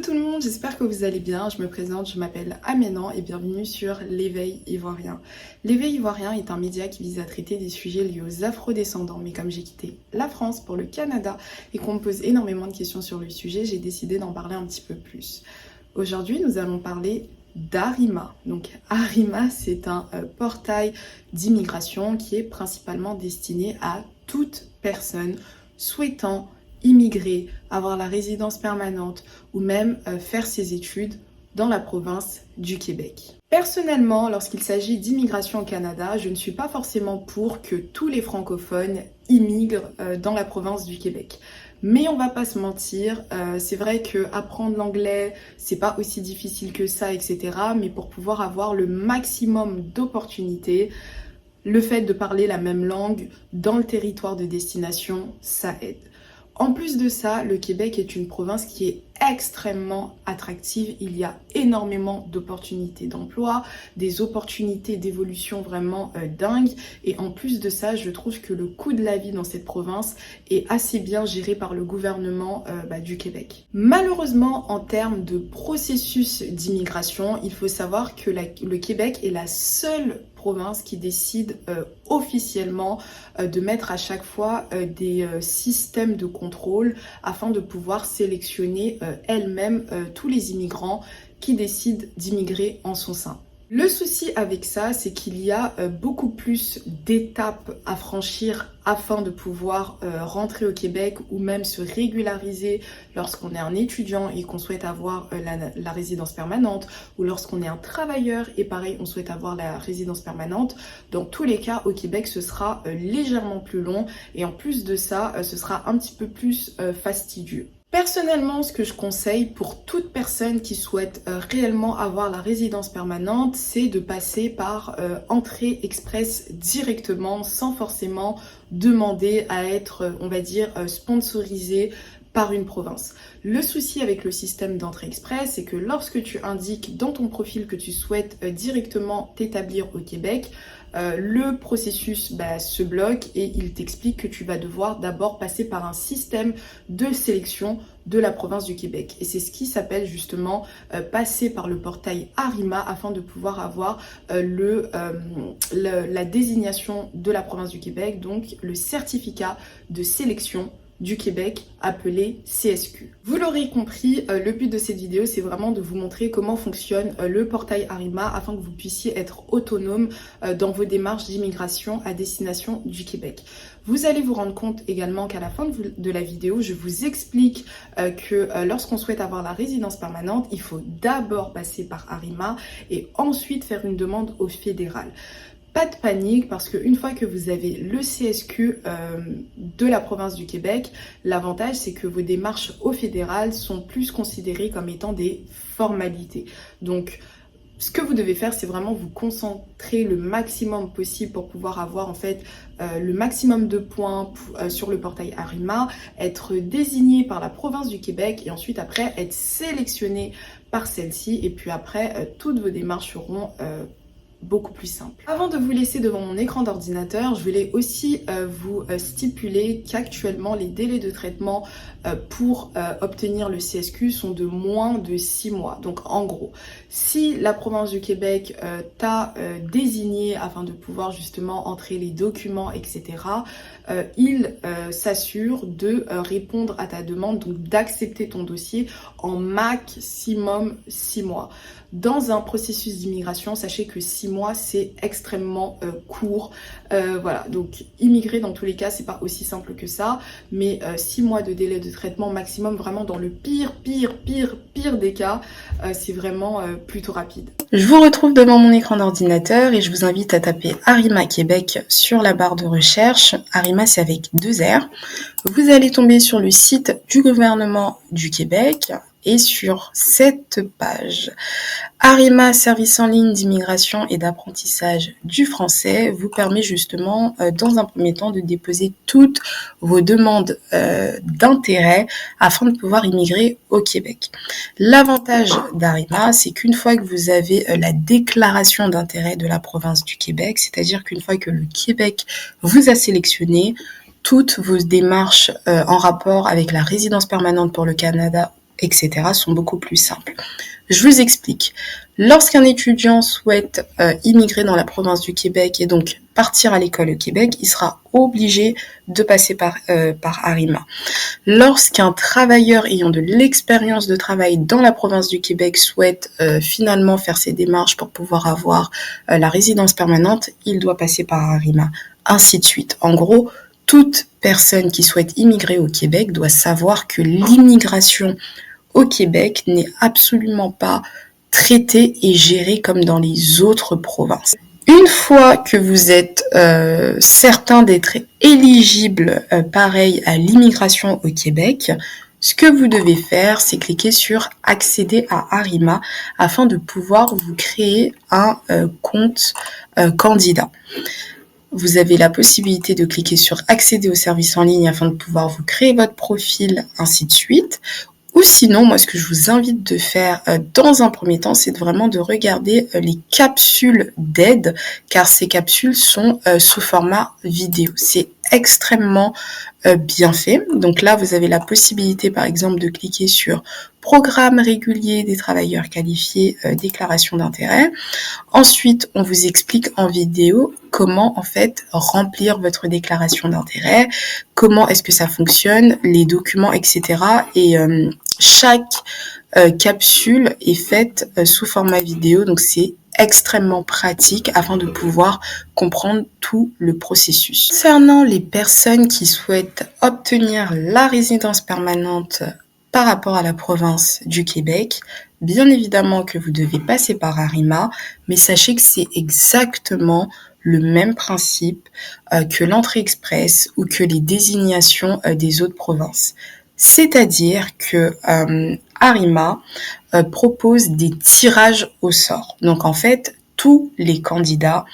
tout le monde, j'espère que vous allez bien. Je me présente, je m'appelle Aménan et bienvenue sur l'Éveil Ivoirien. L'Éveil Ivoirien est un média qui vise à traiter des sujets liés aux afro-descendants, mais comme j'ai quitté la France pour le Canada et qu'on me pose énormément de questions sur le sujet, j'ai décidé d'en parler un petit peu plus. Aujourd'hui, nous allons parler d'Arima. Donc Arima, c'est un portail d'immigration qui est principalement destiné à toute personne souhaitant immigrer, avoir la résidence permanente ou même faire ses études dans la province du Québec. Personnellement, lorsqu'il s'agit d'immigration au Canada, je ne suis pas forcément pour que tous les francophones immigrent dans la province du Québec. Mais on va pas se mentir, c'est vrai que apprendre l'anglais, c'est pas aussi difficile que ça, etc. Mais pour pouvoir avoir le maximum d'opportunités, le fait de parler la même langue dans le territoire de destination, ça aide. En plus de ça, le Québec est une province qui est extrêmement attractive. Il y a énormément d'opportunités d'emploi, des opportunités d'évolution vraiment dingues. Et en plus de ça, je trouve que le coût de la vie dans cette province est assez bien géré par le gouvernement du Québec. Malheureusement, en termes de processus d'immigration, il faut savoir que le Québec est la seule province qui décide officiellement de mettre à chaque fois des systèmes de contrôle afin de pouvoir sélectionner elle-même tous les immigrants qui décident d'immigrer en son sein. Le souci avec ça, c'est qu'il y a beaucoup plus d'étapes à franchir afin de pouvoir rentrer au Québec ou même se régulariser lorsqu'on est un étudiant et qu'on souhaite avoir la résidence permanente, ou lorsqu'on est un travailleur et pareil, on souhaite avoir la résidence permanente. Dans tous les cas, au Québec, ce sera légèrement plus long et en plus de ça, ce sera un petit peu plus fastidieux. Personnellement, ce que je conseille pour toute personne qui souhaite réellement avoir la résidence permanente, c'est de passer par entrée express directement sans forcément demander à être, on va dire, sponsorisé par une province. Le souci avec le système d'entrée express, c'est que lorsque tu indiques dans ton profil que tu souhaites directement t'établir au Québec, le processus se bloque et il t'explique que tu vas devoir d'abord passer par un système de sélection de la province du Québec. Et c'est ce qui s'appelle justement passer par le portail Arima afin de pouvoir avoir la désignation de la province du Québec, donc le certificat de sélection du Québec appelé CSQ. Vous l'aurez compris, le but de cette vidéo, c'est vraiment de vous montrer comment fonctionne le portail Arima afin que vous puissiez être autonome dans vos démarches d'immigration à destination du Québec. Vous allez vous rendre compte également qu'à la fin de la vidéo, je vous explique que lorsqu'on souhaite avoir la résidence permanente, il faut d'abord passer par Arima et ensuite faire une demande au fédéral. Pas de panique parce qu'une fois que vous avez le CSQ de la province du Québec, l'avantage c'est que vos démarches au fédéral sont plus considérées comme étant des formalités. Donc ce que vous devez faire, c'est vraiment vous concentrer le maximum possible pour pouvoir avoir en fait le maximum de points sur le portail Arima, être désigné par la province du Québec et ensuite après être sélectionné par celle-ci et puis après toutes vos démarches seront beaucoup plus simple. Avant de vous laisser devant mon écran d'ordinateur, je voulais aussi vous stipuler qu'actuellement les délais de traitement pour obtenir le CSQ sont de moins de 6 mois. Donc en gros, si la province du Québec t'a désigné afin de pouvoir justement entrer les documents, etc., il s'assure de répondre à ta demande, donc d'accepter ton dossier en maximum 6 mois. Dans un processus d'immigration, sachez que 6 mois, c'est extrêmement court. Voilà, donc immigrer dans tous les cas, c'est pas aussi simple que ça, mais 6 mois de délai de traitement maximum, vraiment dans le pire des cas, c'est vraiment plutôt rapide. Je vous retrouve devant mon écran d'ordinateur et je vous invite à taper Arima Québec sur la barre de recherche. Arima, c'est avec 2 R. Vous allez tomber sur le site du gouvernement du Québec. Et sur cette page, Arima, service en ligne d'immigration et d'apprentissage du français, vous permet justement, dans un premier temps, de déposer toutes vos demandes d'intérêt afin de pouvoir immigrer au Québec. L'avantage d'Arima, c'est qu'une fois que vous avez la déclaration d'intérêt de la province du Québec, c'est-à-dire qu'une fois que le Québec vous a sélectionné, toutes vos démarches en rapport avec la résidence permanente pour le Canada etc. sont beaucoup plus simples. Je vous explique. Lorsqu'un étudiant souhaite immigrer dans la province du Québec et donc partir à l'école au Québec, il sera obligé de passer par Arima. Lorsqu'un travailleur ayant de l'expérience de travail dans la province du Québec souhaite finalement faire ses démarches pour pouvoir avoir la résidence permanente, il doit passer par Arima, ainsi de suite. En gros, toute personne qui souhaite immigrer au Québec doit savoir que l'immigration au Québec n'est absolument pas traitée et gérée comme dans les autres provinces. Une fois que vous êtes certain d'être éligible pareil à l'immigration au Québec, ce que vous devez faire, c'est cliquer sur accéder à Arima afin de pouvoir vous créer un compte candidat. Vous avez la possibilité de cliquer sur accéder au service en ligne afin de pouvoir vous créer votre profil, ainsi de suite. Ou sinon, moi, ce que je vous invite de faire dans un premier temps, c'est vraiment de regarder les capsules d'aide, car ces capsules sont sous format vidéo. C'est extrêmement bien fait. Donc là, vous avez la possibilité, par exemple, de cliquer sur Programme régulier des travailleurs qualifiés, déclaration d'intérêt. Ensuite, on vous explique en vidéo comment en fait remplir votre déclaration d'intérêt, comment est-ce que ça fonctionne, les documents, etc. Et chaque capsule est faite sous format vidéo, donc c'est extrêmement pratique afin de pouvoir comprendre tout le processus. Concernant les personnes qui souhaitent obtenir la résidence permanente par rapport à la province du Québec, bien évidemment que vous devez passer par Arima, mais sachez que c'est exactement le même principe que l'entrée express ou que les désignations des autres provinces. C'est-à-dire que Arima propose des tirages au sort. Donc en fait, tous les candidats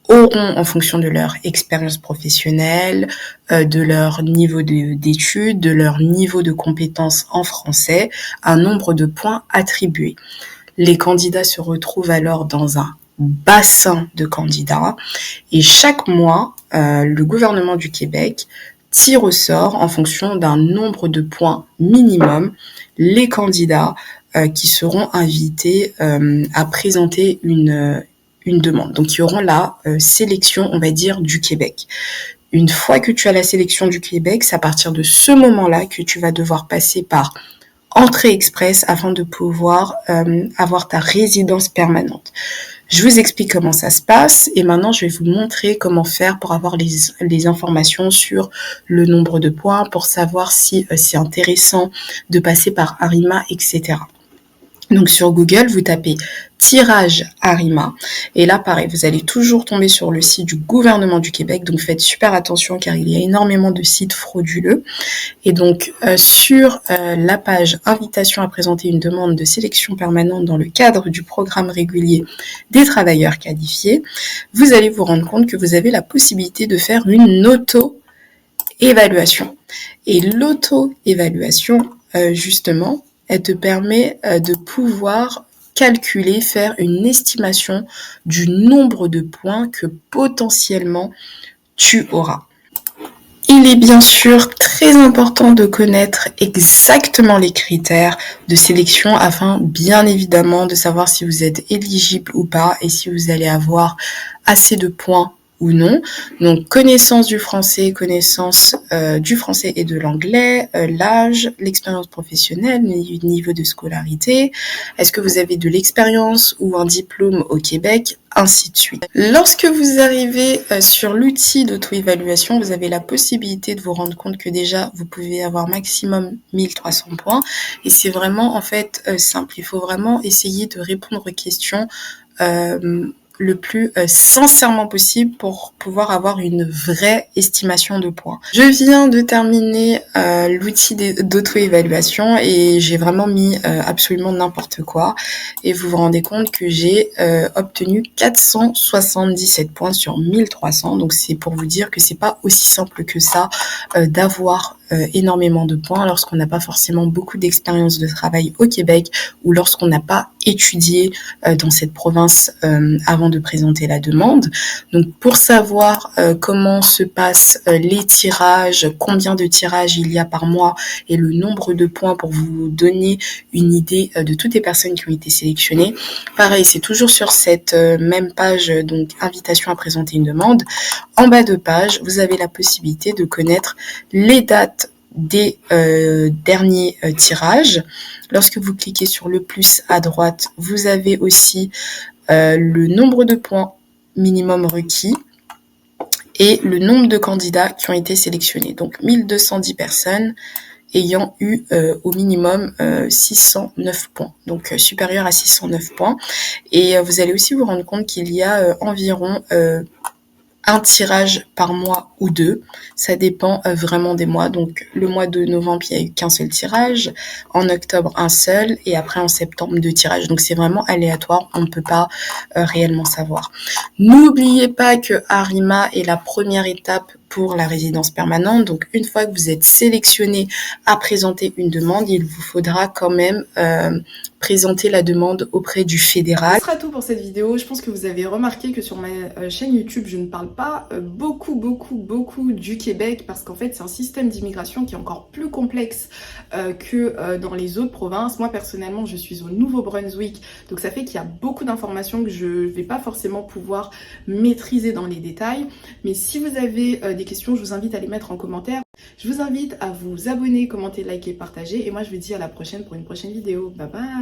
auront, en fonction de leur expérience professionnelle, de leur niveau d'études, de leur niveau de compétences en français, un nombre de points attribués. Les candidats se retrouvent alors dans un bassin de candidats et chaque mois, le gouvernement du Québec tire au sort, en fonction d'un nombre de points minimum, les candidats qui seront invités à présenter une demande. Donc, il y aura la sélection, on va dire, du Québec. Une fois que tu as la sélection du Québec, c'est à partir de ce moment-là que tu vas devoir passer par entrée express afin de pouvoir avoir ta résidence permanente. Je vous explique comment ça se passe et maintenant je vais vous montrer comment faire pour avoir les informations sur le nombre de points, pour savoir si c'est intéressant de passer par Arima, etc. Donc sur Google, vous tapez tirage Arima et là pareil, vous allez toujours tomber sur le site du gouvernement du Québec, donc faites super attention car il y a énormément de sites frauduleux. Et donc sur la page invitation à présenter une demande de sélection permanente dans le cadre du programme régulier des travailleurs qualifiés, vous allez vous rendre compte que vous avez la possibilité de faire une auto-évaluation. Et l'auto-évaluation, justement, elle te permet de pouvoir calculer, faire une estimation du nombre de points que potentiellement tu auras. Il est bien sûr très important de connaître exactement les critères de sélection afin bien évidemment de savoir si vous êtes éligible ou pas et si vous allez avoir assez de points ou non. Donc connaissance du français et de l'anglais, l'âge, l'expérience professionnelle, le niveau de scolarité, est-ce que vous avez de l'expérience ou un diplôme au Québec, ainsi de suite. Lorsque vous arrivez sur l'outil d'auto-évaluation, vous avez la possibilité de vous rendre compte que déjà vous pouvez avoir maximum 1300 points et c'est vraiment en fait simple. Il faut vraiment essayer de répondre aux questions le plus sincèrement possible pour pouvoir avoir une vraie estimation de points. Je viens de terminer l'outil d'auto-évaluation et j'ai vraiment mis absolument n'importe quoi et vous vous rendez compte que j'ai obtenu 477 points sur 1300, donc c'est pour vous dire que c'est pas aussi simple que ça d'avoir énormément de points lorsqu'on n'a pas forcément beaucoup d'expérience de travail au Québec ou lorsqu'on n'a pas étudié dans cette province avant de présenter la demande. Donc pour savoir comment se passent les tirages, combien de tirages il y a par mois et le nombre de points pour vous donner une idée de toutes les personnes qui ont été sélectionnées. Pareil, c'est toujours sur cette même page, donc invitation à présenter une demande. En bas de page, vous avez la possibilité de connaître les dates des derniers tirages. Lorsque vous cliquez sur le plus à droite, vous avez aussi le nombre de points minimum requis et le nombre de candidats qui ont été sélectionnés. Donc 1210 personnes ayant eu au minimum 609 points, donc supérieur à 609 points. Et vous allez aussi vous rendre compte qu'il y a environ un tirage par mois ou deux, ça dépend vraiment des mois. Donc le mois de novembre, il n'y a eu qu'un seul tirage, en octobre un seul, et après en septembre 2 tirages. Donc c'est vraiment aléatoire, on ne peut pas réellement savoir. N'oubliez pas que Arima est la première étape pour la résidence permanente. Donc une fois que vous êtes sélectionné à présenter une demande, il vous faudra quand même présenter la demande auprès du fédéral. Ce sera tout pour cette vidéo. Je pense que vous avez remarqué que sur ma chaîne YouTube, je ne parle pas beaucoup du Québec parce qu'en fait, c'est un système d'immigration qui est encore plus complexe que dans les autres provinces. Moi, personnellement, je suis au Nouveau-Brunswick, donc ça fait qu'il y a beaucoup d'informations que je ne vais pas forcément pouvoir maîtriser dans les détails. Mais si vous avez des questions, je vous invite à les mettre en commentaire. Je vous invite à vous abonner, commenter, liker, partager. Et moi, je vous dis à la prochaine pour une prochaine vidéo. Bye bye!